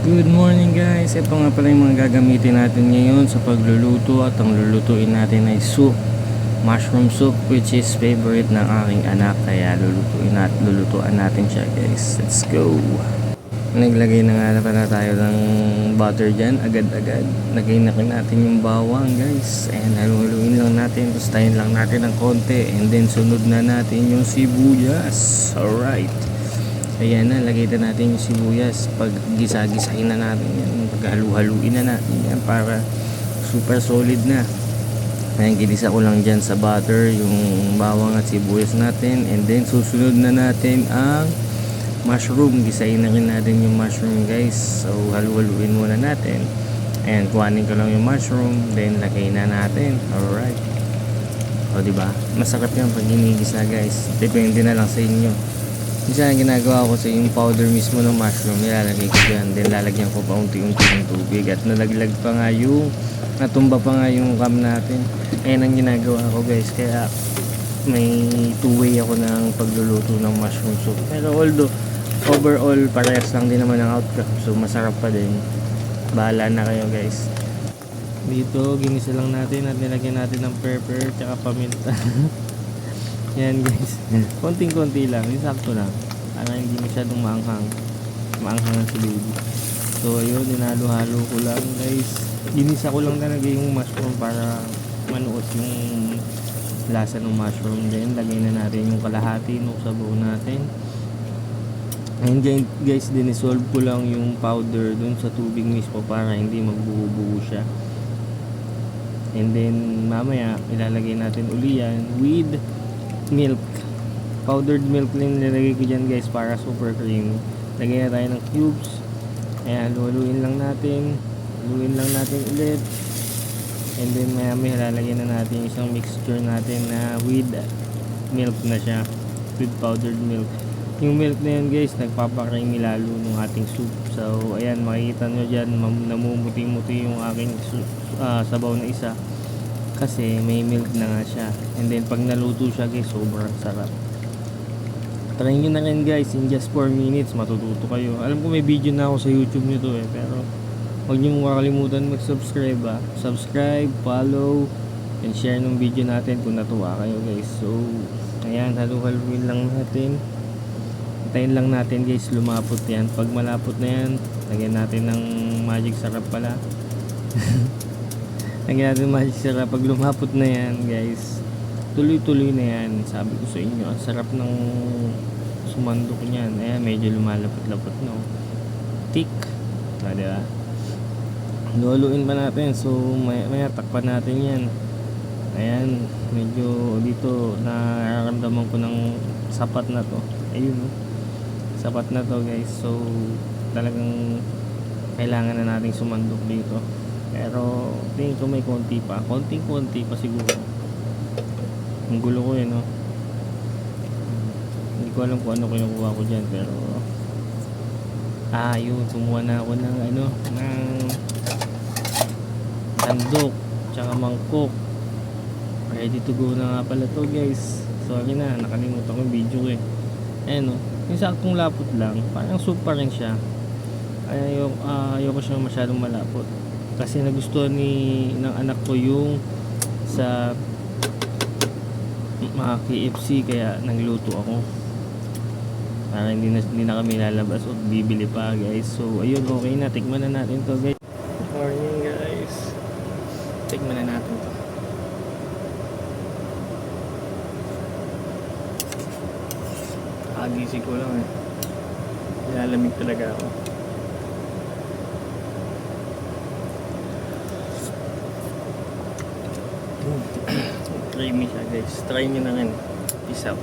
Good morning guys, ito nga pala yung mga gagamitin natin ngayon sa pagluluto at ang lulutuin natin ay soup, mushroom soup, which is favorite ng aking anak, kaya lulutuan natin siya guys. Let's go. Naglagay na nga pala tayo ng butter dyan agad-agad. Lagay na natin yung bawang guys, and haluin lang natin, tapos tayin lang natin ng konti, and then sunod na natin yung sibuyas. Alright, ayan na, lagay na natin yung sibuyas. Pag gisa-gisahin na natin yan, pag halu-haluin na natin yan para super solid na. Ayan, ginisa ko lang dyan sa butter yung bawang at sibuyas natin, and then susunod na natin ang mushroom. Gisahin na rin natin yung mushroom guys, so halu-haluin muna natin, and kuhanin ko lang yung mushroom, then lagay na natin. Alright, o diba, masarap yan pag ginigisa guys. Depende na lang sa inyo. Minsan ginagawa ko sa yung powder mismo ng mushroom, nilalagay ko dyan, then lalagyan ko pa unti-unti ng tubig, at nalaglag pa nga yung natumba pa nga yung cam natin. Ayan ang ginagawa ko guys, kaya may two-way ako ng pagluluto ng mushroom soup. Pero although overall parehas lang din naman ang outcome, so masarap pa din. Bahala na kayo guys. Dito ginisa lang natin at nilagyan natin ng pepper tsaka paminta. Yan guys, konting-konti lang, sakto lang, para hindi masyadong maanghang si baby. So ayun, dinalo-halo ko lang guys. Ginisa ko lang talaga yung mushroom para manuot yung lasa ng mushroom. Then lagay na natin yung kalahati ng sabaw natin. And guys, dinisolve ko lang yung powder dun sa tubig mismo para hindi magbuo-buo siya. And then mamaya ilalagay natin uli yan with milk, powdered milk lang nilagay ko dyan guys para super creamy. Lagay na tayo ng cubes. Ayan, haluin lang natin ulit, and then may lalagyan na natin isang mixture natin na with milk na siya, with powdered milk. Yung milk na yan guys, nagpapakreamy lalo ng ating soup. So ayan, makikita nyo dyan, namumuti-muti yung aking sabaw na isa kasi may milk na nga siya. And then pag naluto siya guys, sobrang sarap. Try nyo na rin guys, in just 4 minutes matututo kayo. Alam ko may video na ako sa YouTube nito pero huwag nyo makakalimutan mag-subscribe subscribe, follow, and share ng video natin kung natuwa kayo guys. So ayan, halu-haluin lang natin, hintayin lang natin guys lumapot yan. Pag malapot na yan, lagyan natin ng magic sarap pala. Lagyan natin magic sarap. Pag lumapot na yan guys, tuloy-tuloy na yan. Sabi ko sa inyo, ang sarap ng sumandok niyan. Ayan, medyo lumalapot-lapot no, thick, diba? Luluin pa natin, so maya takpan natin yan. Ayan, medyo dito nararamdaman ko ng sapat na to. Ayun, sapat na to guys. So talagang kailangan na nating sumandok dito, pero tingin ko may konti pa siguro. Ang gulo ko no, hindi ko alam kung ano kinukuha ko dyan, pero yun, kumuha na ako ng ng sandok tsaka mangkok. Ready to go na nga pala to guys. Sorry na, nakalimutan ko yung video ko ayan yung saktong lapot lang, parang soup pa rin siya. Ayoko siya masyadong malapot kasi nagustuhan ng anak ko yung sa KFC, kaya nagluto ako para hindi na kami lalabas o bibili pa guys. So ayun, okay na, tikman na natin to guys. Morning guys, tikman na natin to. Gising ko lang nilalamig talaga ako. Creamy siya guys, try nyo na rin. Peace out.